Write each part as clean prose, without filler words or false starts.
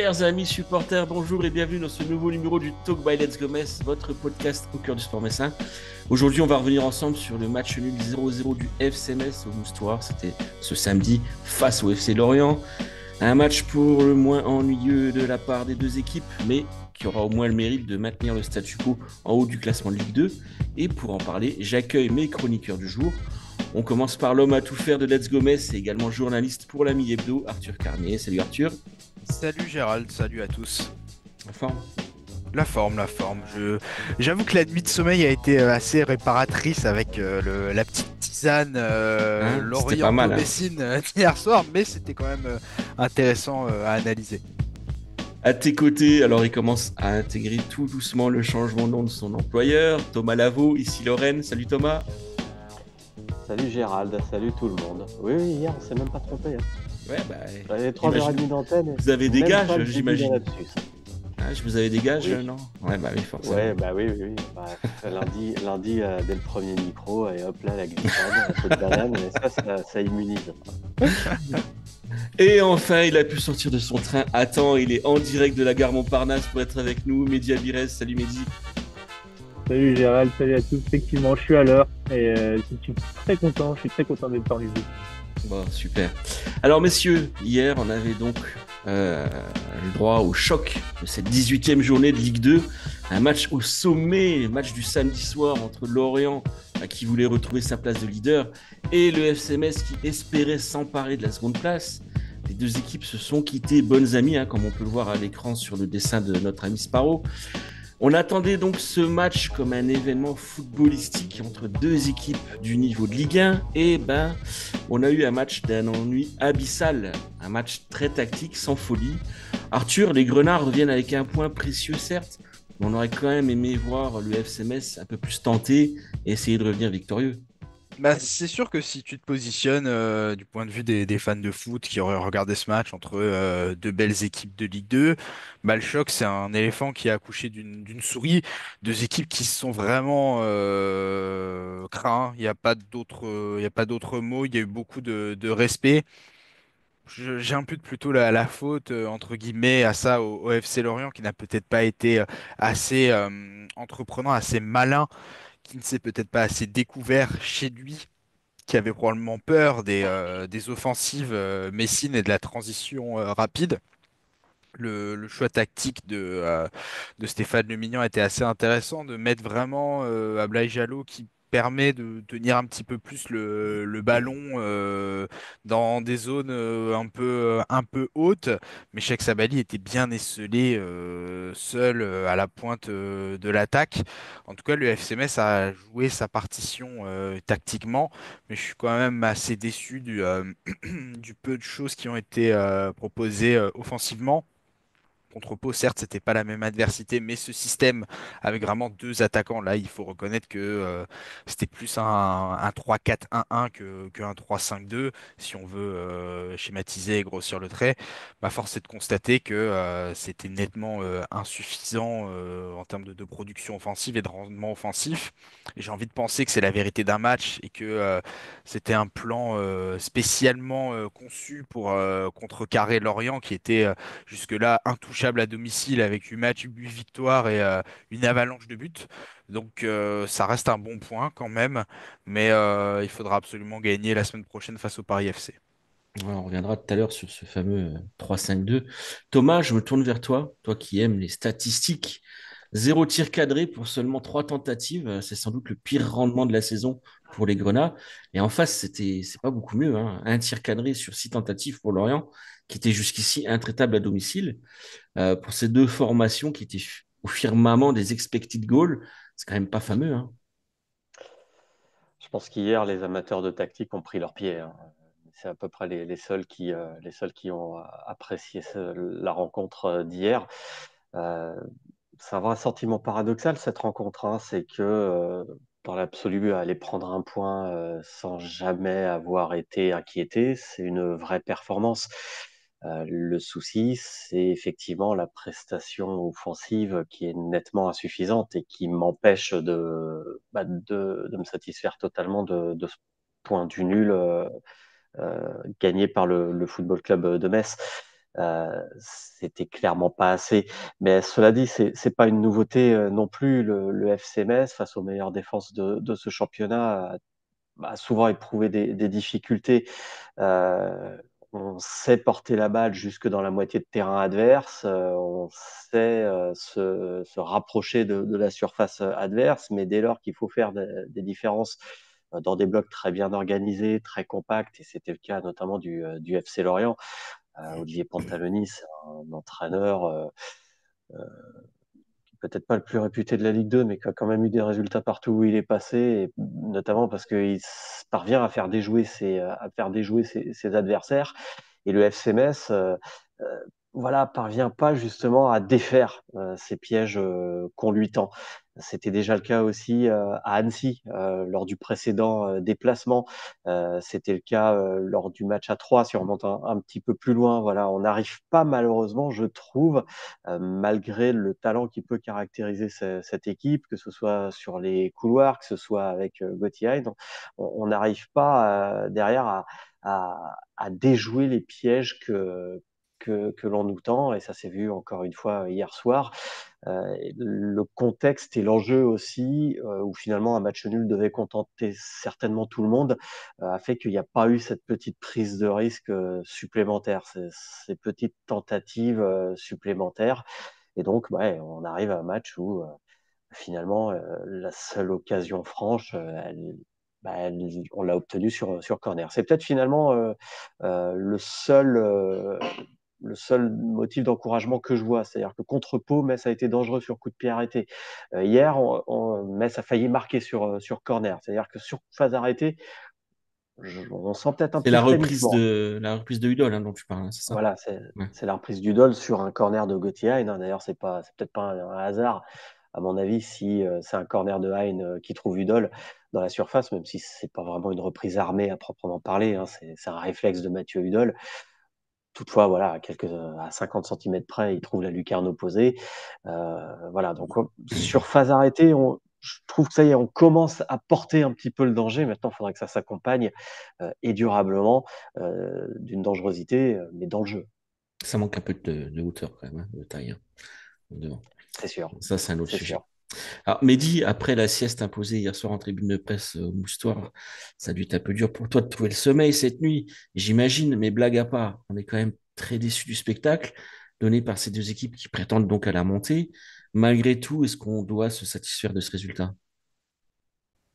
Chers amis supporters, bonjour et bienvenue dans ce nouveau numéro du Talk by Let's Go Metz, votre podcast au cœur du sport messin. Aujourd'hui, on va revenir ensemble sur le match nul 0-0 du FC Metz au Moustoir. C'était ce samedi face au FC Lorient. Un match pour le moins ennuyeux de la part des deux équipes, mais qui aura au moins le mérite de maintenir le statu quo en haut du classement de Ligue 2. Et pour en parler, j'accueille mes chroniqueurs du jour. On commence par l'homme à tout faire de Let's Go Metz et également journaliste pour l'ami Hebdo, Arthur Carnier. Salut Arthur. Salut Gérald, salut à tous. En forme. La forme. J'avoue que la nuit de sommeil a été assez réparatrice avec la petite tisane Hein, c'était pas mal, hein. Lorient-Messine hier soir, mais c'était quand même intéressant à analyser. À tes côtés, alors il commence à intégrer tout doucement le changement de nom de son employeur, Thomas Lavaux, ici Lorraine. Salut Thomas. Salut Gérald, salut tout le monde. Oui, hier on s'est même pas trompé. Ouais, bah, J'avais j'imagine. 3h30 d'antenne. Vous avez des Même gages, pas le début d'un j'imagine. lapsus. Ah, je vous avais des gages, Oui. non? Ouais, bah oui, forcément. Ouais, bah oui. Bah, lundi dès le premier micro, et hop là, la glissade, un peu de banane, mais ça immunise. Et enfin, il a pu sortir de son train à temps. Il est en direct de la gare Montparnasse pour être avec nous. Mehdi Abirez, salut Mehdi. Salut Gérald, salut à tous. Effectivement, je suis à l'heure et je suis très content d'être parmi vous. Bon, super. Alors messieurs, hier on avait donc le droit au choc de cette 18e journée de Ligue 2. Un match au sommet, match du samedi soir entre Lorient qui voulait retrouver sa place de leader et le FC Metz qui espérait s'emparer de la seconde place. Les deux équipes se sont quittées bonnes amies, comme on peut le voir à l'écran sur le dessin de notre ami Sparrow. On attendait donc ce match comme un événement footballistique entre deux équipes du niveau de Ligue 1 et on a eu un match d'un ennui abyssal, un match très tactique, sans folie. Arthur, les Grenards reviennent avec un point précieux certes, mais on aurait quand même aimé voir le FC Metz un peu plus tenté et essayer de revenir victorieux. Bah, c'est sûr que si tu te positionnes du point de vue des fans de foot qui auraient regardé ce match entre deux belles équipes de Ligue 2, bah, le choc, c'est un éléphant qui a accouché d'une souris. Deux équipes qui se sont vraiment craints. Il y a pas d'autre mot. Il y a eu beaucoup de respect. J'impute plutôt la faute, entre guillemets, à ça au FC Lorient qui n'a peut-être pas été assez entreprenant, assez malin, qui ne s'est peut-être pas assez découvert chez lui, qui avait probablement peur des offensives messines et de la transition rapide. Le choix tactique de Stéphane Le Mignan était assez intéressant, de mettre vraiment Ablaye Jallow qui permet de tenir un petit peu plus le ballon dans des zones un peu hautes, mais Cheikh Sabali était bien esselé seul à la pointe de l'attaque. En tout cas, le FC Metz a joué sa partition tactiquement, mais je suis quand même assez déçu du peu de choses qui ont été proposées offensivement. Contre Pau, certes, c'était pas la même adversité, mais ce système avec vraiment deux attaquants, là, il faut reconnaître que c'était plus un 3-4-1-1 qu'un 3-5-2, si on veut schématiser et grossir le trait. Bah, force est de constater que c'était nettement insuffisant en termes de production offensive et de rendement offensif. Et j'ai envie de penser que c'est la vérité d'un match et que c'était un plan spécialement conçu pour contrecarrer Lorient, qui était jusque-là intouchable à domicile avec 8 matchs, 8 victoires et une avalanche de buts. Donc ça reste un bon point quand même, mais il faudra absolument gagner la semaine prochaine face au Paris FC. Voilà, on reviendra tout à l'heure sur ce fameux 3-5-2. Thomas, je me tourne vers toi, toi qui aimes les statistiques. Zéro tir cadré pour seulement trois tentatives. C'est sans doute le pire rendement de la saison pour les Grenats. Et en face, c'est pas beaucoup mieux, hein. Un tir cadré sur six tentatives pour Lorient, qui était jusqu'ici intraitable à domicile. Pour ces deux formations qui étaient au firmament des expected goals, c'est quand même pas fameux, hein. Je pense qu'hier, les amateurs de tactique ont pris leur pied, hein. C'est à peu près les seuls qui ont apprécié la rencontre d'hier. Euh, c'est un vrai sentiment paradoxal cette rencontre, hein. C'est que dans l'absolu, aller prendre un point sans jamais avoir été inquiété, c'est une vraie performance. Le souci, c'est effectivement la prestation offensive qui est nettement insuffisante et qui m'empêche de me satisfaire totalement de ce point du nul gagné par le Football Club de Metz. C'était clairement pas assez. Mais cela dit, c'est pas une nouveauté non plus. Le FC Metz, face aux meilleures défenses de ce championnat, a souvent éprouvé des difficultés. On sait porter la balle jusque dans la moitié de terrain adverse, on sait se rapprocher de la surface adverse, mais dès lors qu'il faut faire des différences dans des blocs très bien organisés, très compacts, et c'était le cas notamment du FC Lorient. Olivier Pantaloni, c'est un entraîneur peut-être pas le plus réputé de la Ligue 2, mais qui a quand même eu des résultats partout où il est passé, et notamment parce qu'il parvient à faire déjouer ses adversaires. Et le FC Metz, voilà, parvient pas justement à défaire ces pièges qu'on lui tend. C'était déjà le cas aussi à Annecy lors du précédent déplacement. C'était le cas lors du match à 3, si on remonte un petit peu plus loin. Voilà, on n'arrive pas malheureusement, je trouve, malgré le talent qui peut caractériser cette équipe, que ce soit sur les couloirs, que ce soit avec Gauthier, on n'arrive pas derrière à déjouer les pièges que l'on nous tend, et ça s'est vu encore une fois hier soir. Le contexte et l'enjeu aussi, où finalement un match nul devait contenter certainement tout le monde, a fait qu'il n'y a pas eu cette petite prise de risque supplémentaire, ces petites tentatives supplémentaires. Et donc, ouais, on arrive à un match où finalement, la seule occasion franche, on l'a obtenue sur corner. C'est peut-être finalement le seul motif d'encouragement que je vois. C'est-à-dire que contre Pau, Metz a été dangereux sur coup de pied arrêté. Hier, Metz a failli marquer sur corner. C'est-à-dire que sur phase arrêtée, on sent peut-être un C'est petit frémissement. la reprise de Udol, hein, dont tu parles, hein, c'est ça? Voilà, Ouais. c'est la reprise du Dol sur un corner de Gauthier Hein. D'ailleurs, c'est peut-être pas un hasard, à mon avis, si c'est un corner de Hein qui trouve Udol dans la surface, même si c'est pas vraiment une reprise armée à proprement parler. Hein, c'est un réflexe de Mathieu Udol. Toutefois, voilà, à 50 centimètres près, il trouve la lucarne opposée. Voilà, donc sur phase arrêtée, je trouve que ça y est, on commence à porter un petit peu le danger. Maintenant, il faudrait que ça s'accompagne et durablement d'une dangerosité, mais dans le jeu. Ça manque un peu de hauteur quand même, hein, de taille, hein, devant. C'est sûr, Ça, c'est un autre c'est sujet. sûr. Alors, Mehdi, après la sieste imposée hier soir en tribune de presse au Moustoir, ça a dû être un peu dur pour toi de trouver le sommeil cette nuit. J'imagine, mais blague à part, on est quand même très déçus du spectacle donné par ces deux équipes qui prétendent donc à la montée. Malgré tout, est-ce qu'on doit se satisfaire de ce résultat?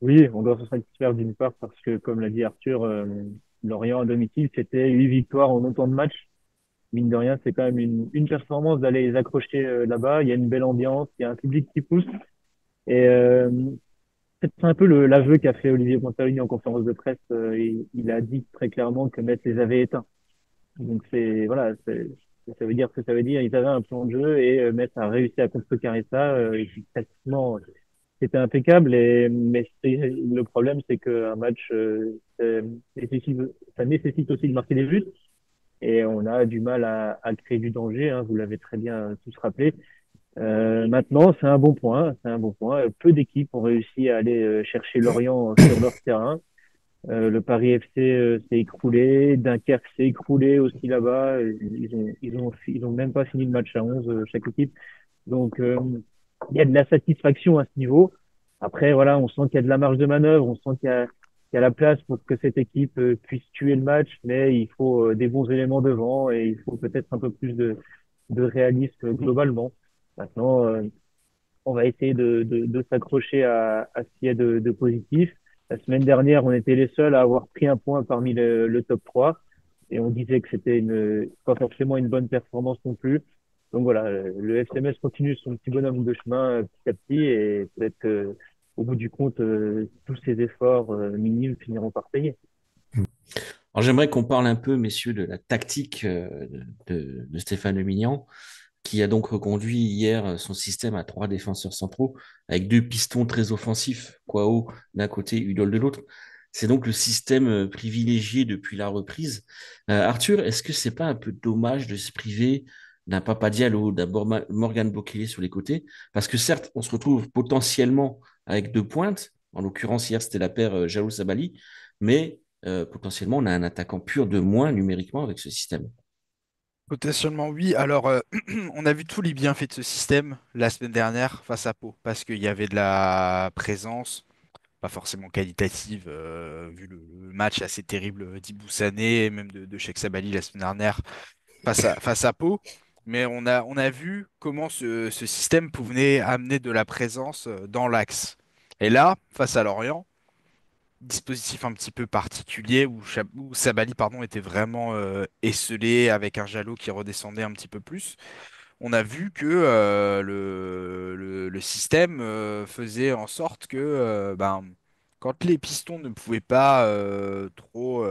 Oui, on doit se satisfaire d'une part parce que, comme l'a dit Arthur, Lorient à domicile, c'était 8 victoires en autant de matchs. Mine de rien, c'est quand même une performance d'aller les accrocher là-bas. Il y a une belle ambiance, il y a un public qui pousse. Et c'est un peu l'aveu qu'a fait Olivier Pontalini en conférence de presse. Il a dit très clairement que Metz les avait éteints. Donc ça veut dire ce que ça veut dire. Ils avaient un plan de jeu et Metz a réussi à contrecarrer ça. Et puis, tactiquement, c'était impeccable. Le problème, c'est qu'un match, nécessite, ça nécessite aussi de marquer des buts. Et on a du mal à créer du danger. Hein, vous l'avez très bien tous rappelé. Maintenant, c'est un bon point. C'est un bon point. Peu d'équipes ont réussi à aller chercher Lorient sur leur terrain. Le Paris FC s'est écroulé, Dunkerque s'est écroulé aussi là-bas. Ils ont même pas fini le match à 11 chaque équipe. Donc il y a de la satisfaction à ce niveau. Après voilà, on sent qu'il y a de la marge de manœuvre, on sent qu'il y a la place pour que cette équipe puisse tuer le match, mais il faut des bons éléments devant et il faut peut-être un peu plus de réalisme globalement. Maintenant, on va essayer de s'accrocher à ce qu'il y a de positif. La semaine dernière, on était les seuls à avoir pris un point parmi le top 3 et on disait que c'était pas forcément une bonne performance non plus. Donc voilà, le FCMS continue son petit bonhomme de chemin petit à petit et peut-être que au bout du compte, tous ces efforts minimes finiront par payer. Alors, j'aimerais qu'on parle un peu, messieurs, de la tactique de Stéphane Le Mignan, qui a donc reconduit hier son système à trois défenseurs centraux avec deux pistons très offensifs, Kwao d'un côté, Udol de l'autre. C'est donc le système privilégié depuis la reprise. Arthur, est-ce que c'est pas un peu dommage de se priver d'un Papa Diallo, d'un Morgan Bokele sur les côtés? Parce que certes, on se retrouve potentiellement avec deux pointes. En l'occurrence, hier, c'était la paire Jalou Sabali, mais potentiellement, on a un attaquant pur de moins numériquement avec ce système. Potentiellement oui. Alors, on a vu tous les bienfaits de ce système la semaine dernière face à Pau, parce qu'il y avait de la présence, pas forcément qualitative, vu le match assez terrible d'Ibou Sané, et même de Cheikh Sabali la semaine dernière face à Pau. Mais on a vu comment ce système pouvait amener de la présence dans l'axe. Et là, face à Lorient, dispositif un petit peu particulier où Sabali pardon, était vraiment esselé avec un Jalot qui redescendait un petit peu plus. On a vu que le système faisait en sorte que quand les pistons ne pouvaient pas trop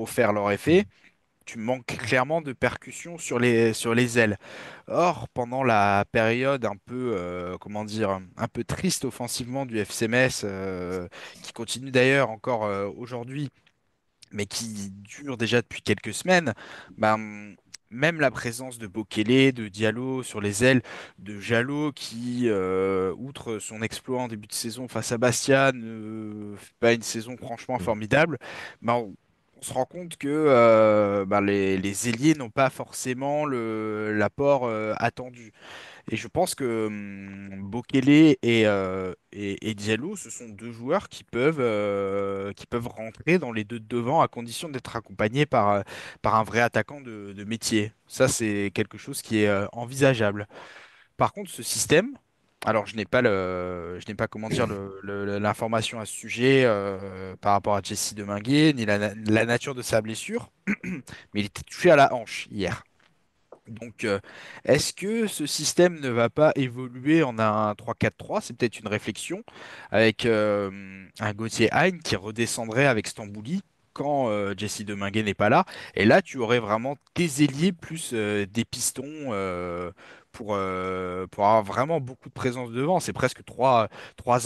faire leur effet, tu manques clairement de percussion sur les ailes. Or, pendant la période un peu, comment dire, un peu triste offensivement du FC Metz, qui continue d'ailleurs encore aujourd'hui, mais qui dure déjà depuis quelques semaines, ben, même la présence de Bokele, de Diallo sur les ailes, de Jallo qui, outre son exploit en début de saison face à Bastia, ne fait pas une saison franchement formidable, ben, on se rend compte que ben, les ailiers n'ont pas forcément l'apport attendu. Et je pense que Bokele et Diallo, ce sont deux joueurs qui peuvent rentrer dans les deux de devant à condition d'être accompagnés par un vrai attaquant de métier. Ça, c'est quelque chose qui est envisageable. Par contre, ce système, alors je n'ai pas comment dire l'information à ce sujet par rapport à Jesse Deminguet, ni la nature de sa blessure, mais il était touché à la hanche hier. Donc, est-ce que ce système ne va pas évoluer en un 3-4-3? C'est peut-être une réflexion avec un Gauthier Hein qui redescendrait avec Stambouli quand Jesse Deminguet n'est pas là. Et là, tu aurais vraiment tes ailiers plus des pistons pour avoir vraiment beaucoup de présence devant. C'est presque trois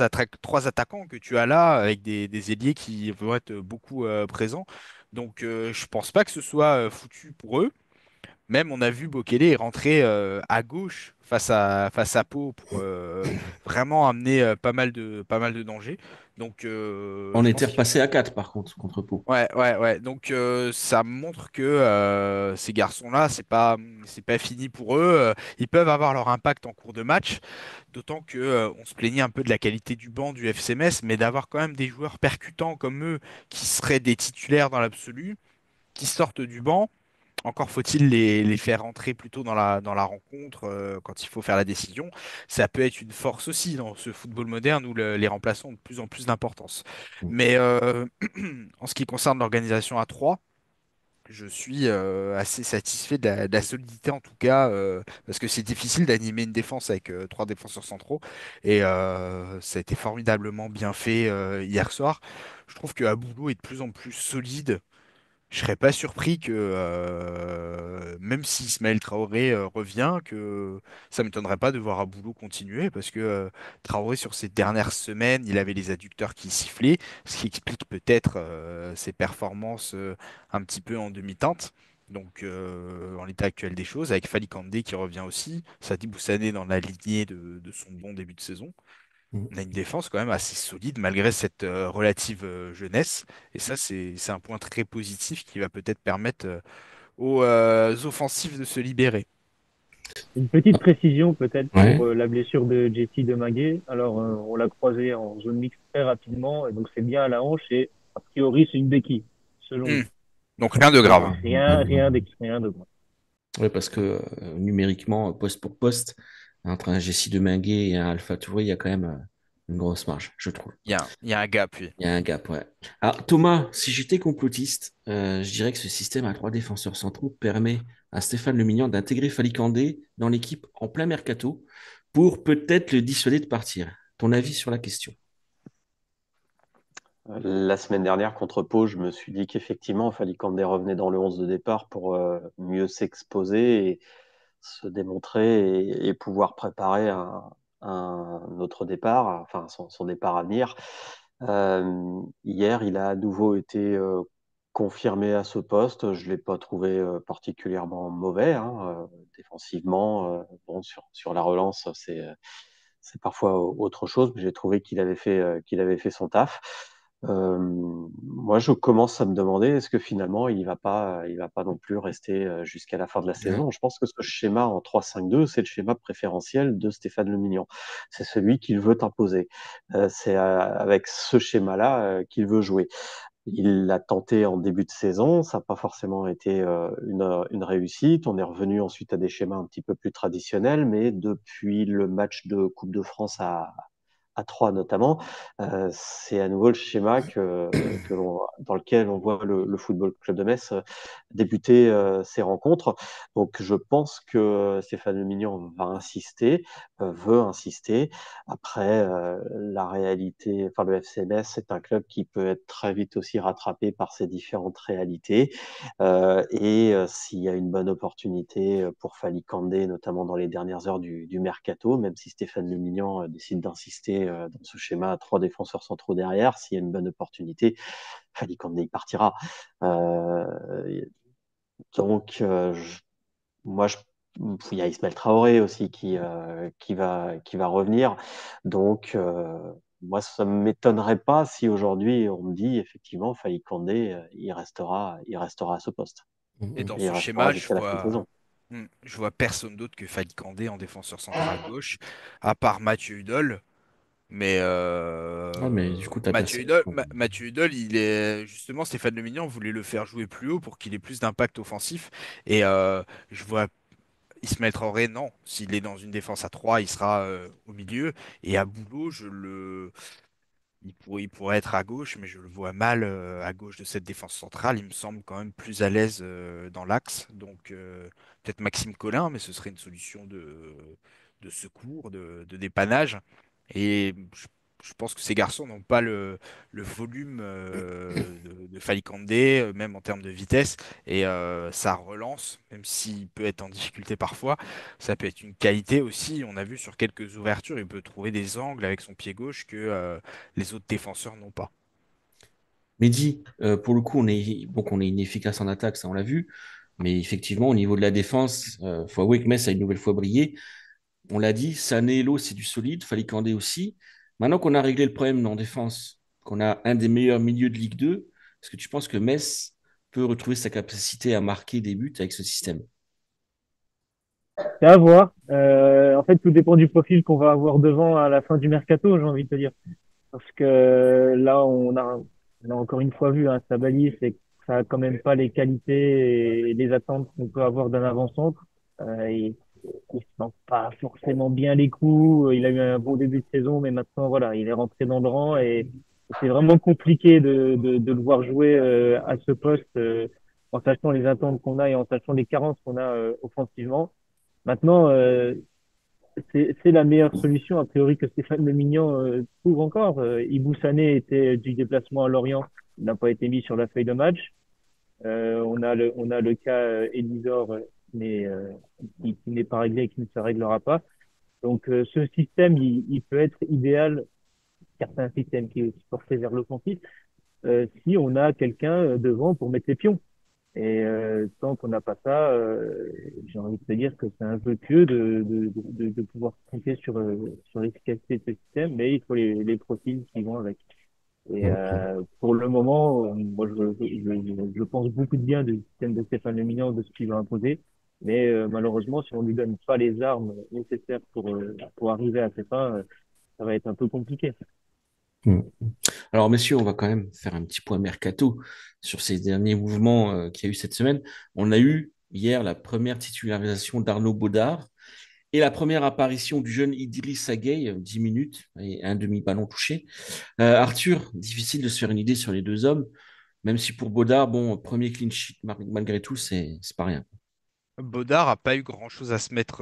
attaquants que tu as là avec des ailiers qui vont être beaucoup présents. Donc, je pense pas que ce soit foutu pour eux. Même on a vu Bokele rentrer à gauche face à Pau pour vraiment amener pas mal de dangers. Donc On je était pense que repassé à 4 par contre contre Pau. ouais ouais ouais. Donc ça montre que ces garçons-là c'est pas fini pour eux. Ils peuvent avoir leur impact en cours de match. D'autant que on se plaignait un peu de la qualité du banc du FC Metz, mais d'avoir quand même des joueurs percutants comme eux qui seraient des titulaires dans l'absolu, qui sortent du banc. Encore faut-il les faire rentrer plutôt dans la rencontre quand il faut faire la décision. Ça peut être une force aussi dans ce football moderne où les remplaçants ont de plus en plus d'importance. Mais en ce qui concerne l'organisation à 3, je suis assez satisfait de la solidité en tout cas, parce que c'est difficile d'animer une défense avec trois défenseurs centraux. Et ça a été formidablement bien fait hier soir. Je trouve que Aboulou est de plus en plus solide. Je serais pas surpris que, même si Ismaël Traoré revient, que ça m'étonnerait pas de voir Aboulou continuer, parce que Traoré, sur ces dernières semaines, il avait les adducteurs qui sifflaient, ce qui explique peut-être ses performances un petit peu en demi-teinte. Donc, en l'état actuel des choses, avec Fally Kandé qui revient aussi, Sadibou Sané dans la lignée de son bon début de saison, on a une défense quand même assez solide malgré cette relative jeunesse. Et ça, c'est un point très positif qui va peut-être permettre aux offensifs de se libérer. Une petite précision peut-être Ouais. pour la blessure de Jesse Demaguet. Alors, on l'a croisé en zone mixte très rapidement, et donc c'est bien à la hanche et a priori c'est une béquille, selon Hmm. lui. Donc rien de Donc grave. rien de grave. Ouais, parce que numériquement, poste pour poste, entre un Jessie Deminguet et un Alpha Touré, il y a quand même une grosse marge, je trouve. Il y a un gap, oui. Il y a un gap, ouais. Alors, Thomas, si j'étais complotiste, je dirais que ce système à trois défenseurs centraux permet à Stéphane Le Mignan d'intégrer Falikandé dans l'équipe en plein mercato pour peut-être le dissuader de partir. Ton avis sur la question? La semaine dernière contre Pau, je me suis dit qu'effectivement, Falikandé revenait dans le 11 de départ pour mieux s'exposer et se démontrer et pouvoir préparer un autre départ, enfin son départ à venir. Hier, il a à nouveau été confirmé à ce poste. Je ne l'ai pas trouvé particulièrement mauvais, hein. Défensivement. Bon, sur la relance, c'est parfois autre chose, mais j'ai trouvé qu'il avait fait son taf. Moi, je commence à me demander, est-ce que finalement, il va pas non plus rester jusqu'à la fin de la Ouais. saison. Je pense que ce schéma en 3-5-2, c'est le schéma préférentiel de Stéphane Le Mignon. C'est celui qu'il veut imposer. C'est avec ce schéma-là qu'il veut jouer. Il l'a tenté en début de saison, ça n'a pas forcément été une réussite. On est revenu ensuite à des schémas un petit peu plus traditionnels, mais depuis le match de Coupe de France à 3 notamment, c'est à nouveau le schéma dans lequel on voit le Football Club de Metz débuter ses rencontres. Donc je pense que Stéphane Le Mignon va insister, veut insister. Après, la réalité, enfin le FC Metz, c'est un club qui peut être très vite aussi rattrapé par ses différentes réalités. S'il y a une bonne opportunité pour Fally Kandé, notamment dans les dernières heures du mercato, même si Stéphane Le Mignon décide d'insister dans ce schéma à 3 défenseurs centraux derrière, s'il y a une bonne opportunité, Fally Kandé il partira. Euh, donc, moi, il y a Ismaël Traoré aussi qui va revenir. Donc, moi, ça ne m'étonnerait pas si aujourd'hui on me dit effectivement, Faye Condé, il restera à ce poste. Et dans Mhm. Et il ce restera schéma, jusqu'à la fin de saison. je vois personne d'autre que Fadi Kandé en défenseur central gauche, à part Mathieu Hudol. Mais Ah, mais du coup, t'as personne. Mathieu Hudol, il est justement Stéphane Le Mignon voulait le faire jouer plus haut pour qu'il ait plus d'impact offensif. Et je vois Ismaël Traoré, non. S'il est dans une défense à 3, il sera au milieu. Et à Boulot, il pourrait être à gauche, mais je le vois mal à gauche de cette défense centrale. Il me semble quand même plus à l'aise dans l'axe. Donc peut-être Maxime Collin, mais ce serait une solution de secours, de dépannage. Et je pense que ces garçons n'ont pas le volume de Faïkandé, même en termes de vitesse. Et ça relance, même s'il peut être en difficulté parfois, ça peut être une qualité aussi. On a vu sur quelques ouvertures, il peut trouver des angles avec son pied gauche que les autres défenseurs n'ont pas. Mehdi, pour le coup, on est inefficace en attaque, ça on l'a vu. Mais effectivement, au niveau de la défense, faut avouer que Metz a une nouvelle fois brillé. On l'a dit, Sané, Hello, c'est du solide, Fally Kandé aussi. Maintenant qu'on a réglé le problème en défense, qu'on a un des meilleurs milieux de Ligue 2, est-ce que tu penses que Metz peut retrouver sa capacité à marquer des buts avec ce système? C'est à voir. En fait, tout dépend du profil qu'on va avoir devant à la fin du mercato, j'ai envie de te dire. Parce que là, on a encore une fois vu, hein, Sabaly, c'est que ça a quand même pas les qualités et les attentes qu'on peut avoir d'un avant-centre. Il se sent pas forcément bien les coups. Il a eu un bon début de saison, mais maintenant, voilà, il est rentré dans le rang et c'est vraiment compliqué de le voir jouer à ce poste en sachant les attentes qu'on a et en sachant les carences qu'on a offensivement. Maintenant, c'est la meilleure solution, a priori, que Stéphane Le Mignon trouve encore. Ibou Sané était du déplacement à Lorient. Il n'a pas été mis sur la feuille de match. On a le cas Elisor, mais qui n'est pas réglé et qui ne se réglera pas. Donc, ce système, il peut être idéal, certains systèmes qui est aussi porté vers l'offensif, si on a quelqu'un devant pour mettre les pions. Et tant qu'on n'a pas ça, j'ai envie de te dire que c'est un peu pieux de pouvoir compter sur l'efficacité de ce système, mais il faut les profils qui vont avec. Et Mhm. pour le moment, moi, je pense beaucoup de bien du système de Stéphane Le Mignon, de ce qu'il va imposer. Mais malheureusement, si on lui donne pas les armes nécessaires pour arriver à ses fins, ça va être un peu compliqué. Mhm. Alors, messieurs, on va quand même faire un petit point mercato sur ces derniers mouvements qu'il y a eu cette semaine. On a eu hier la première titularisation d'Arnaud Baudard et la première apparition du jeune Idriss Gueye, 10 minutes et un demi-ballon touché. Arthur, difficile de se faire une idée sur les deux hommes, même si pour Baudard, bon, premier clean sheet malgré tout, c'est pas rien. Baudard a pas eu grand-chose à se mettre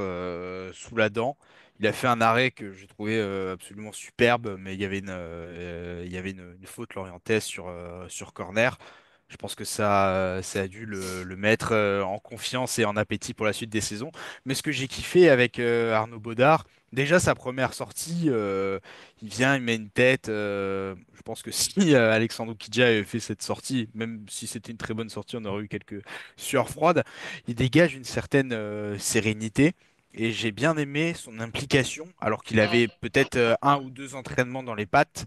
sous la dent. Il a fait un arrêt que j'ai trouvé absolument superbe, mais il y avait une faute lorientaise sur corner. Je pense que ça a dû le mettre en confiance et en appétit pour la suite des saisons. Mais ce que j'ai kiffé avec Arnaud Baudard, déjà sa première sortie, il vient, il met une tête. Je pense que si Alexandre Kidja avait fait cette sortie, même si c'était une très bonne sortie, on aurait eu quelques sueurs froides. Il dégage une certaine sérénité. Et j'ai bien aimé son implication, alors qu'il avait peut-être un ou deux entraînements dans les pattes.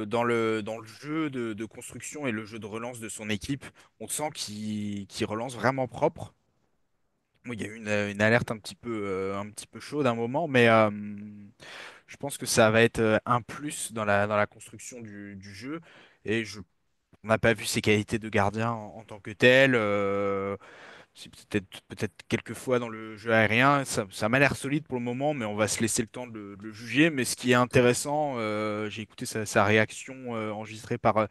dans le jeu de construction et le jeu de relance de son équipe, on sent qu'il relance vraiment propre. Bon, il y a eu une alerte un petit peu chaude à un moment, mais je pense que ça va être un plus dans la construction du jeu. Et on n'a pas vu ses qualités de gardien en tant que tel. C'est peut-être quelques fois dans le jeu aérien. Ça m'a l'air solide pour le moment, mais on va se laisser le temps de le juger. Mais ce qui est intéressant, j'ai écouté sa réaction enregistrée par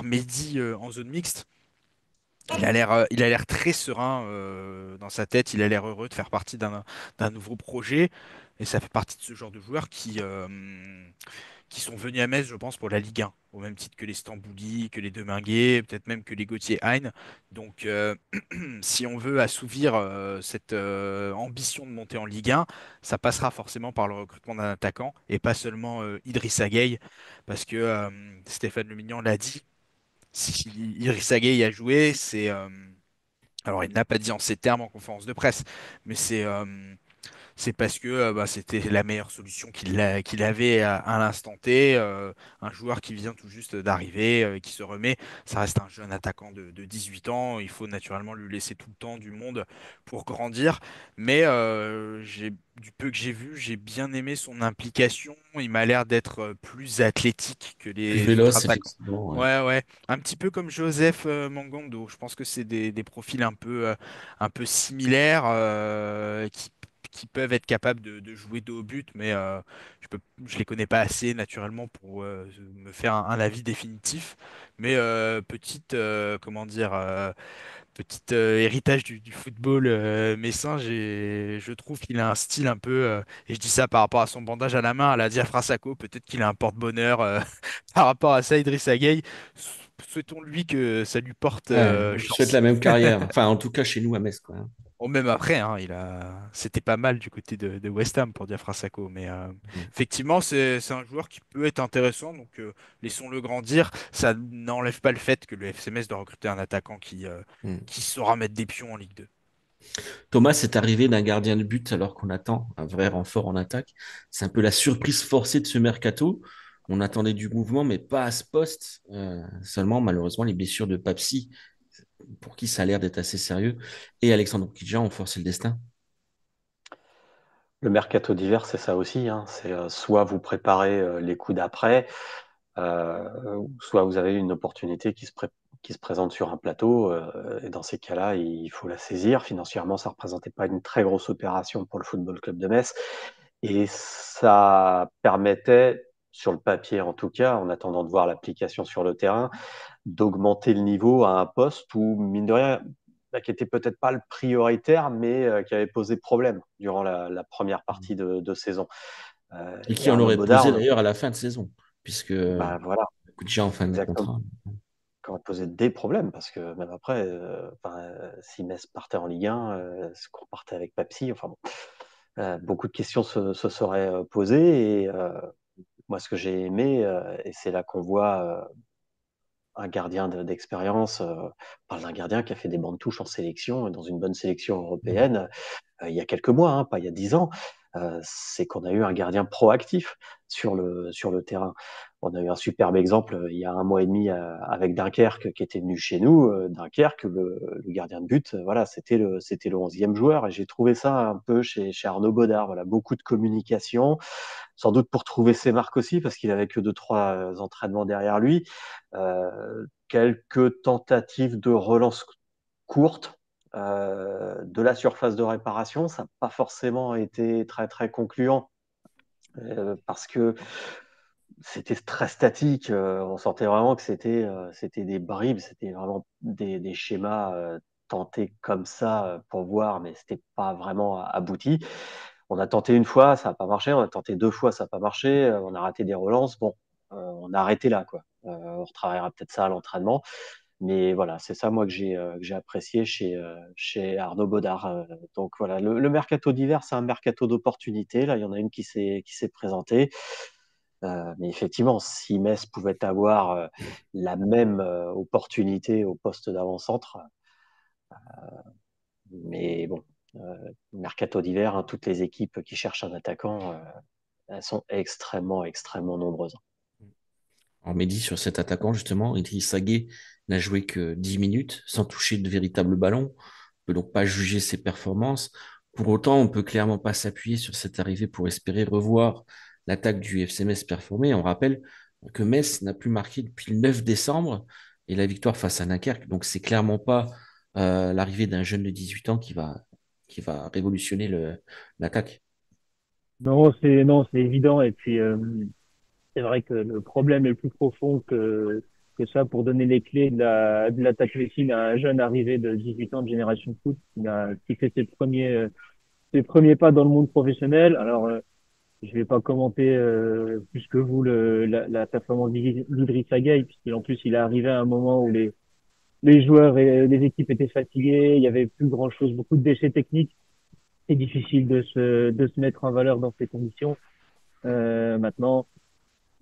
Mehdi en zone mixte. Il a l'air très serein dans sa tête. Il a l'air heureux de faire partie d'un nouveau projet. Et ça fait partie de ce genre de joueurs qui sont venus à Metz, je pense, pour la Ligue 1, au même titre que les Stambouli, que les Deminguet, peut-être même que les Gauthier Hein. Donc, si on veut assouvir cette ambition de monter en Ligue 1, ça passera forcément par le recrutement d'un attaquant et pas seulement Idrissa Gueye, parce que Stéphane Le Mignan l'a dit. Si Idrissa Gueye a joué, alors il n'a pas dit en ces termes en conférence de presse, mais c'est parce que bah, c'était la meilleure solution qu'il avait à l'instant T. Un joueur qui vient tout juste d'arriver, qui se remet, ça reste un jeune attaquant de 18 ans. Il faut naturellement lui laisser tout le temps du monde pour grandir. Mais du peu que j'ai vu, j'ai bien aimé son implication. Il m'a l'air d'être plus athlétique que Plus les autres véloce, attaquants. effectivement. Ouais. Ouais, ouais, un petit peu comme Joseph Mangando. Je pense que c'est des profils un peu similaires qui peuvent être capables de jouer dos au but, mais je les connais pas assez naturellement pour me faire un avis définitif. Mais comment dire, petite héritage du football messin, je trouve qu'il a un style un peu, et je dis ça par rapport à son bandage à la main, à la Diafra Sakho, peut-être qu'il a un porte-bonheur par rapport à ça, Idrissa Gueye. Souhaitons-lui que ça lui porte Ouais, on lui souhaite chance. la même carrière. Enfin, en tout cas, chez nous à Metz, quoi. Bon, même après, hein, c'était pas mal du côté de West Ham pour Diafra Sakho, mais Mm. effectivement, c'est un joueur qui peut être intéressant, donc laissons-le grandir. Ça n'enlève pas le fait que le FC Metz doit recruter un attaquant Mm. qui saura mettre des pions en Ligue 2. Thomas est arrivé d'un gardien de but alors qu'on attend un vrai renfort en attaque. C'est un peu la surprise forcée de ce mercato. On attendait du mouvement, mais pas à ce poste. Seulement, malheureusement, les blessures de Papsi, pour qui ça a l'air d'être assez sérieux, et Alexandre Kidjan ont forcé le destin. Le mercato d'hiver, c'est ça aussi, hein. C'est soit vous préparez les coups d'après, soit vous avez une opportunité qui se présente sur un plateau, et dans ces cas-là, il faut la saisir. Financièrement, ça représentait pas une très grosse opération pour le Football Club de Metz, et ça permettait, sur le papier en tout cas, en attendant de voir l'application sur le terrain, d'augmenter le niveau à un poste où, mine de rien, bah, qui était peut-être pas le prioritaire, mais qui avait posé problème durant la première partie de saison. Et Et qui en Arnaud aurait posé Bodard, d'ailleurs à la fin de saison, puisque bah voilà, Kidjan en fin de exactement, contrat. qui aurait posé des problèmes, parce que même après, si Metz partait en Ligue 1, ce qu'on partait avec Pepsi, enfin bon, beaucoup de questions se seraient posées. Et moi, ce que j'ai aimé, et c'est là qu'on voit un gardien d'expérience, on parle d'un gardien qui a fait des bandes touches en sélection, dans une bonne sélection Mm. européenne, il y a quelques mois, hein, pas il y a 10 ans. C'est qu'on a eu un gardien proactif sur le terrain. On a eu un superbe exemple il y a un mois et demi avec Dunkerque qui était venu chez nous. Dunkerque, le gardien de but, voilà, c'était le 11e joueur. Et j'ai trouvé ça un peu chez Arnaud Bodard. Voilà, beaucoup de communication, sans doute pour trouver ses marques aussi, parce qu'il avait que 2-3 entraînements derrière lui. Quelques tentatives de relance courte de la surface de réparation. Ça n'a pas forcément été très très concluant parce que c'était très statique. On sentait vraiment que c'était des bribes, c'était vraiment des schémas tentés comme ça pour voir, mais c'était pas vraiment abouti. On a tenté une fois, ça n'a pas marché. On a tenté deux fois, ça n'a pas marché. On a raté des relances. Bon, on a arrêté là, quoi. On retravaillera peut-être ça à l'entraînement. Mais voilà, c'est ça, moi, que j'ai apprécié chez Arnaud Bodard. Donc voilà, le mercato d'hiver, c'est un mercato d'opportunité. Là, il y en a une qui s'est présentée. Mais effectivement, si Metz pouvait avoir la même opportunité au poste d'avant-centre, mais bon, mercato d'hiver, hein, toutes les équipes qui cherchent un attaquant, elles sont extrêmement, extrêmement nombreuses. En Mehdi, sur cet attaquant, justement, Idriss Gueye n'a joué que 10 minutes sans toucher de véritable ballon. On peut donc pas juger ses performances. Pour autant, on peut clairement pas s'appuyer sur cette arrivée pour espérer revoir l'attaque du FC Metz performer. On rappelle que Metz n'a plus marqué depuis le 9 décembre et la victoire face à Dunkerque. Donc, c'est clairement pas l'arrivée d'un jeune de 18 ans qui va révolutionner l'attaque. Non, c'est évident. Et puis, c'est vrai que le problème est plus profond que ça pour donner les clés de l'attaque messine à un jeune arrivé de 18 ans de Génération Foot qui fait ses premiers pas dans le monde professionnel. Alors, je vais pas commenter plus que vous la performance d'Idrissa Gueye, puisqu'en plus, il est arrivé à un moment où les joueurs et les équipes étaient fatigués, il y avait plus grand-chose, beaucoup de déchets techniques. C'est difficile de se mettre en valeur dans ces conditions. Maintenant,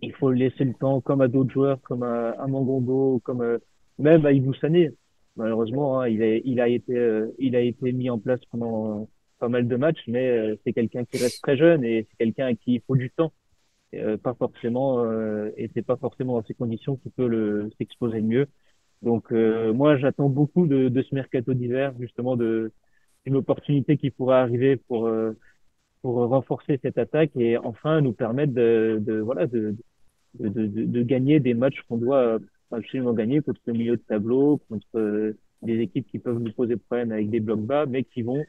il faut laisser le temps, comme à d'autres joueurs, comme à Mangondo, comme même à Ibou Sané. Malheureusement, hein, il a été mis en place pendant pas mal de matchs, mais c'est quelqu'un qui reste très jeune et c'est quelqu'un à qui il faut du temps. Pas forcément, et c'est pas forcément dans ces conditions qu'il peut s'exposer le mieux. Donc moi, j'attends beaucoup de ce mercato d'hiver, justement, une opportunité qui pourrait arriver pour renforcer cette attaque et enfin nous permettre voilà de gagner des matchs qu'on doit absolument gagner contre le milieu de tableau, contre des équipes qui peuvent nous poser problème avec des blocs bas, mais qui vont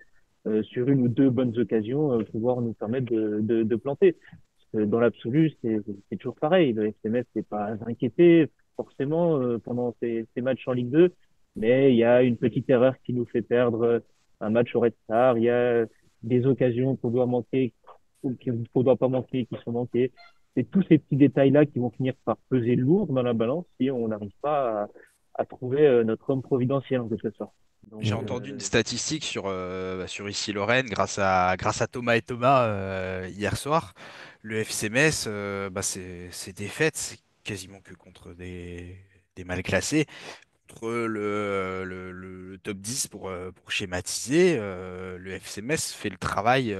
sur une ou deux bonnes occasions pouvoir nous permettre de planter. Parce que dans l'absolu, c'est toujours pareil. Le FCMS n'est pas inquiété forcément pendant ces matchs en Ligue 2, mais il y a une petite erreur qui nous fait perdre un match au Red Star. Il y a des occasions qu'on doit manquer ou qu'on doit pas manquer qui sont manquées. C'est tous ces petits détails-là qui vont finir par peser lourd dans la balance si on n'arrive pas à trouver notre homme providentiel en quelque sorte. J'ai Donc, entendu une statistique sur ici Lorraine grâce à Thomas et Thomas hier soir. Le FC Metz, ses défaites, c'est quasiment que contre des mal classés. Entre le top 10 pour schématiser, le FC Metz fait le travail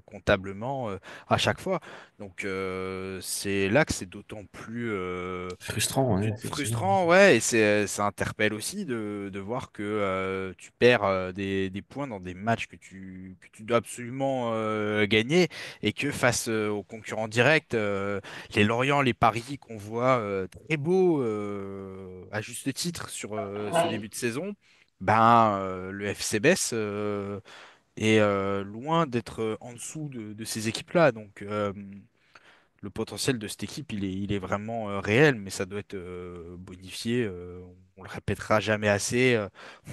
comptablement à chaque fois. Donc c'est là que c'est d'autant plus Frustrant, hein, effectivement. frustrant, ouais, et ça interpelle aussi de voir que tu perds des points dans des matchs que tu dois absolument gagner et que face aux concurrents directs, les Lorient, les Paris qu'on voit très beaux à juste titre sur ce début de saison, le FC Metz est loin d'être en dessous de ces équipes-là. Donc le potentiel de cette équipe, il est vraiment réel, mais ça doit être bonifié. On le répétera jamais assez.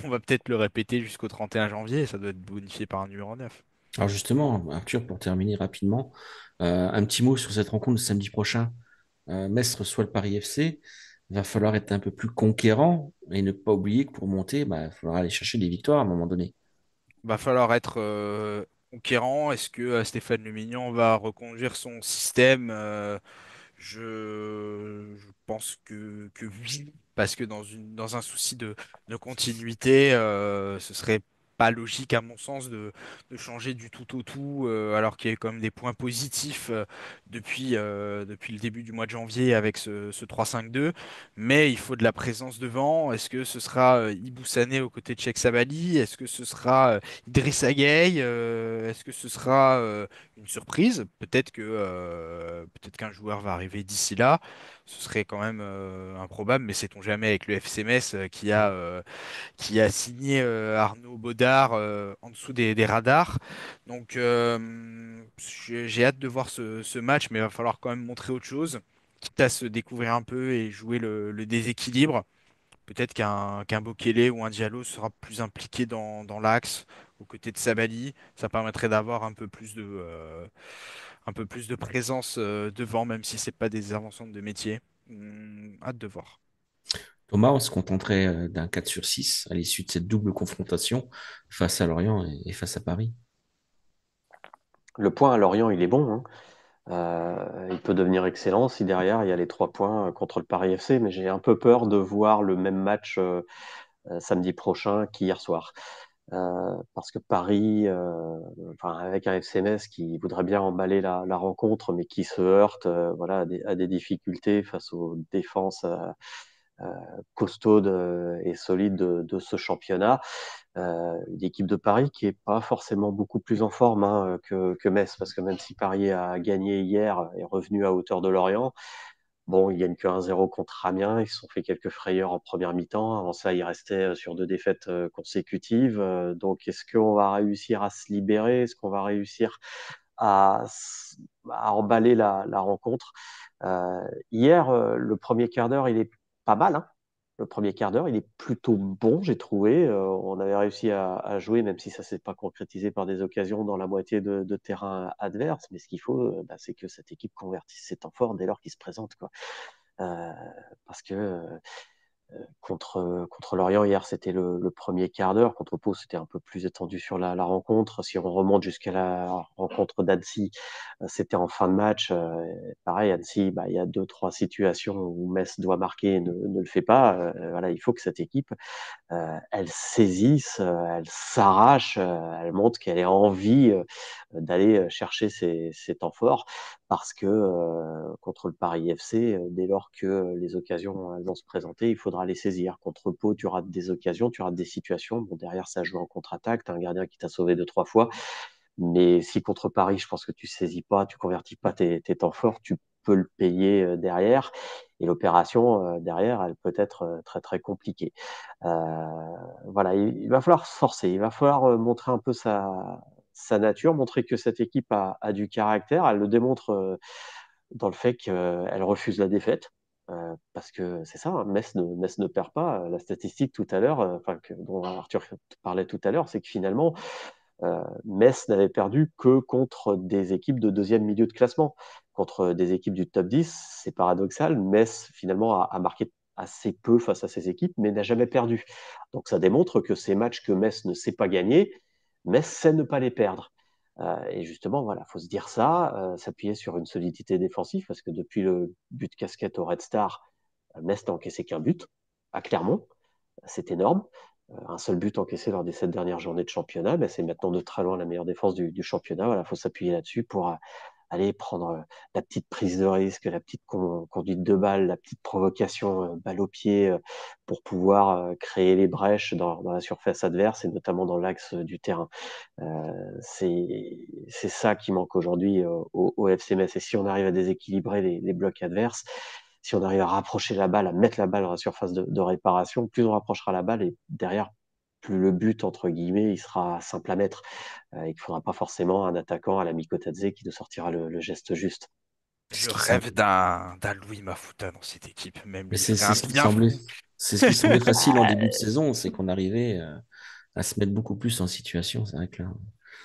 On va peut-être le répéter jusqu'au 31 janvier. Ça doit être bonifié par un numéro 9. Alors justement, Arthur, pour terminer rapidement, un petit mot sur cette rencontre de samedi prochain. Metz reçoit le Paris FC. Il va falloir être un peu plus conquérant et ne pas oublier que pour monter, il faudra aller chercher des victoires à un moment donné. Va falloir être conquérant. Est-ce que Stéphane Le Mignon va reconduire son système? Je pense que oui, parce que dans un souci de continuité, ce serait pas logique à mon sens de changer du tout au tout, alors qu'il y a quand même des points positifs depuis le début du mois de janvier avec ce 3-5-2. Mais il faut de la présence devant. Est-ce que ce sera Ibou Sané aux côtés de Cheikh Sabali? Est-ce que ce sera Idrissa Gueye? Est-ce que ce sera une surprise? Peut-être qu'un joueur va arriver d'ici là. Ce serait quand même improbable, mais sait-on jamais avec le FC Metz qui a signé Arnaud Baudard en dessous des radars. Donc j'ai hâte de voir ce match, mais il va falloir quand même montrer autre chose, quitte à se découvrir un peu et jouer le déséquilibre. Peut-être qu'un Bokele ou un Diallo sera plus impliqué dans l'axe, aux côtés de Sabali. Ça permettrait d'avoir un peu plus de présence devant, même si c'est pas des inventions de métier. Hâte de voir. Thomas, on se contenterait d'un 4 sur 6 à l'issue de cette double confrontation face à Lorient et face à Paris. Le point à Lorient, il est bon, hein. Il peut devenir excellent si derrière il y a les 3 points contre le Paris FC, mais j'ai un peu peur de voir le même match samedi prochain qu'hier soir. parce que Paris, avec un FC Metz qui voudrait bien emballer la rencontre, mais qui se heurte voilà, à des difficultés face aux défenses costaudes et solides de ce championnat. Une équipe de Paris qui est pas forcément beaucoup plus en forme que Metz, parce que même si Paris a gagné hier, est revenu à hauteur de Lorient, bon, ils gagnent que 1-0 contre Amiens, ils se sont fait quelques frayeurs en première mi-temps, avant ça ils restaient sur 2 défaites consécutives, donc est-ce qu'on va réussir à se libérer, est-ce qu'on va réussir à, à emballer la rencontre? Hier, le premier quart d'heure, il est pas mal, hein. Le premier quart d'heure, il est plutôt bon, j'ai trouvé. On avait réussi à jouer, même si ça s'est pas concrétisé par des occasions dans la moitié de terrain adverse. Mais ce qu'il faut, c'est que cette équipe convertisse ses temps forts dès lors qu'ils se présentent, quoi. Euh, Parce que contre Lorient, hier, c'était le premier quart d'heure. Contre Pau, c'était un peu plus étendu sur la rencontre. Si on remonte jusqu'à la rencontre d'Annecy, c'était en fin de match. Pareil, Annecy, il y a 2, 3 situations où Metz doit marquer et ne le fait pas. Voilà, il faut que cette équipe elle saisisse, elle s'arrache, elle montre qu'elle a envie d'aller chercher ses temps forts, parce que contre le Paris FC, dès lors que les occasions elles vont se présenter, il faudra les saisir. Contre Pau, tu rates des occasions, tu rates des situations. Bon, derrière, ça joue en contre-attaque. Tu as un gardien qui t'a sauvé 2, 3 fois. Mais si contre Paris, je pense que tu saisis pas, tu convertis pas tes temps forts, tu peux le payer derrière. Et l'opération derrière, elle peut être très très compliquée. Voilà, il va falloir se forcer, il va falloir montrer un peu sa nature, montrer que cette équipe a du caractère. Elle le démontre dans le fait qu'elle refuse la défaite. Parce que c'est ça, hein, Metz ne perd pas. La statistique tout à l'heure, dont Arthur parlait tout à l'heure, c'est que finalement, Metz n'avait perdu que contre des équipes de deuxième milieu de classement. Contre des équipes du top 10, c'est paradoxal. Metz, finalement, a marqué assez peu face à ces équipes, mais n'a jamais perdu. Donc ça démontre que ces matchs que Metz ne sait pas gagner, Metz sait ne pas les perdre. Et justement, voilà, faut se dire ça, s'appuyer sur une solidité défensive, parce que depuis le but casquette au Red Star, Metz n'a encaissé qu'un but à Clermont. C'est énorme. Un seul but encaissé lors des 7 dernières journées de championnat, c'est maintenant de très loin la meilleure défense du championnat. Voilà, faut s'appuyer là-dessus pour aller prendre la petite prise de risque, la petite conduite de balle, la petite provocation balle au pied pour pouvoir créer les brèches dans la surface adverse et notamment dans l'axe du terrain. C'est ça qui manque aujourd'hui au FC Metz. Et si on arrive à déséquilibrer les blocs adverses, si on arrive à rapprocher la balle, à mettre la balle dans la surface de réparation, plus on rapprochera la balle et derrière, plus le but, entre guillemets, il sera simple à mettre. Il ne faudra pas forcément un attaquant à la Mikotadze qui nous sortira le geste juste. Je rêve d'un Louis Mafuta dans cette équipe. Même Mais lui ferait un ce qui bien semblait, fou. c'est ce qui semblait facile en début de saison, c'est qu'on arrivait à se mettre beaucoup plus en situation. C'est vrai que là,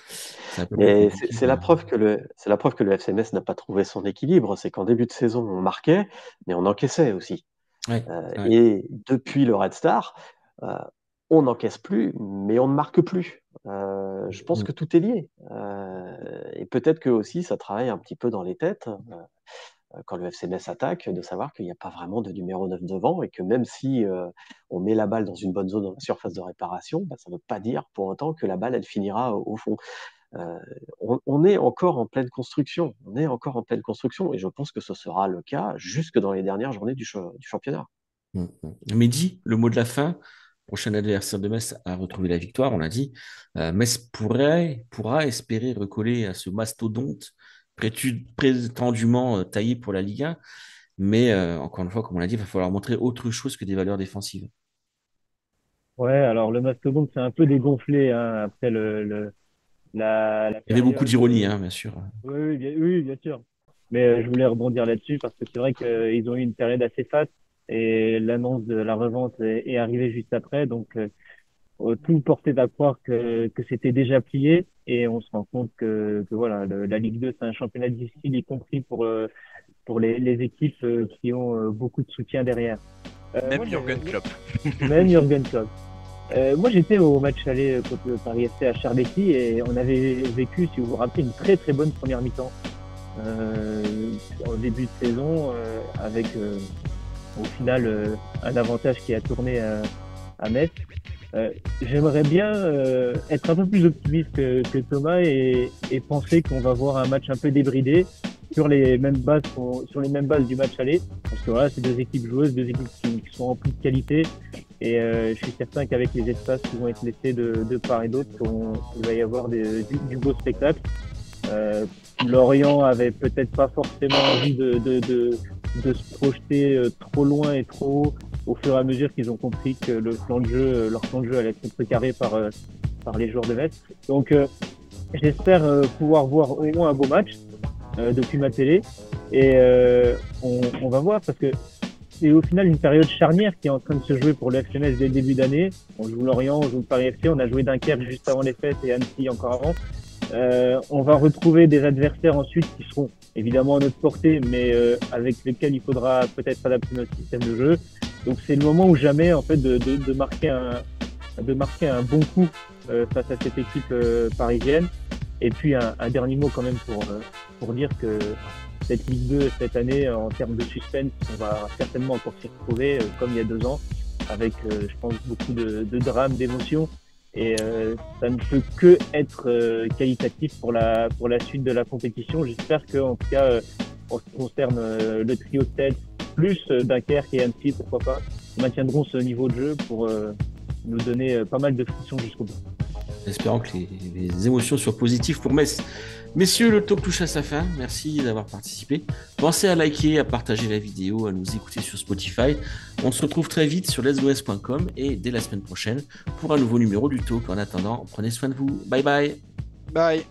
c'est un peu plus Mais compliqué. c'est la preuve que le FC Metz n'a pas trouvé son équilibre. C'est qu'en début de saison, on marquait, mais on encaissait aussi. Ouais, ouais. Et depuis le Red Star, on n'encaisse plus, mais on ne marque plus. Je pense que tout est lié. Et peut-être que aussi, ça travaille un petit peu dans les têtes, quand le FC Metz attaque, de savoir qu'il n'y a pas vraiment de numéro 9 devant et que même si on met la balle dans une bonne zone dans la surface de réparation, ça ne veut pas dire pour autant que la balle, elle finira au fond. Euh, on est encore en pleine construction. On est encore en pleine construction et je pense que ce sera le cas jusque dans les dernières journées du championnat. Mehdi, le mot de la fin. Prochain adversaire de Metz a retrouvé la victoire, on l'a dit. Metz pourra espérer recoller à ce mastodonte prétendument taillé pour la Ligue 1. Mais encore une fois, comme on l'a dit, il va falloir montrer autre chose que des valeurs défensives. Ouais, alors le mastodonte, c'est un peu dégonflé hein, après la Il y avait beaucoup période. d'ironie, hein, bien sûr. Oui, bien sûr. Mais je voulais rebondir là-dessus parce que c'est vrai qu'ils ont eu une période assez faste et l'annonce de la revente est arrivée juste après. Donc, tout portait à croire que c'était déjà plié et on se rend compte que voilà, la Ligue 2, c'est un championnat difficile, y compris pour les équipes qui ont beaucoup de soutien derrière. Même Jürgen Klopp. Même Jürgen Klopp. Moi, j'étais au match aller contre le Paris FC à Charletti et on avait vécu, si vous vous rappelez, une très très bonne première mi-temps en début de saison avec au final un avantage qui a tourné à Metz. J'aimerais bien être un peu plus optimiste que Thomas et penser qu'on va voir un match un peu débridé sur les mêmes bases sur les mêmes bases du match aller. Parce que voilà, c'est deux équipes joueuses, deux équipes qui sont remplies de qualité. Et je suis certain qu'avec les espaces qui vont être laissés de part et d'autre, il va y avoir du beau spectacle. Lorient avait peut-être pas forcément envie de se projeter trop loin et trop haut au fur et à mesure qu'ils ont compris que leur plan de jeu allait être contrecarré par les joueurs de Metz. Donc j'espère pouvoir voir au moins un beau match depuis ma télé et on va voir parce que c'est au final une période charnière qui est en train de se jouer pour le FC Metz dès le début d'année. On joue Lorient, on joue le Paris FC, on a joué Dunkerque juste avant les fêtes et Annecy encore avant. On va retrouver des adversaires ensuite qui seront évidemment à notre portée, mais avec lesquels il faudra peut-être adapter notre système de jeu. Donc c'est le moment ou jamais en fait de marquer un bon coup face à cette équipe parisienne. Et puis un dernier mot quand même pour dire que cette Ligue 2 cette année en termes de suspense, on va certainement encore s'y retrouver comme il y a 2 ans, avec je pense beaucoup de drames, d'émotions. Et ça ne peut que être qualitatif pour la suite de la compétition. J'espère que en tout cas, en ce qui concerne le trio de tête, plus Dunkerque et Annecy, pourquoi pas, maintiendront ce niveau de jeu pour nous donner pas mal de frictions jusqu'au bout. Espérons que les émotions soient positives pour Metz. Messieurs, le talk touche à sa fin. Merci d'avoir participé. Pensez à liker, à partager la vidéo, à nous écouter sur Spotify. On se retrouve très vite sur lesgoes.com et dès la semaine prochaine pour un nouveau numéro du talk. En attendant, prenez soin de vous. Bye bye. Bye.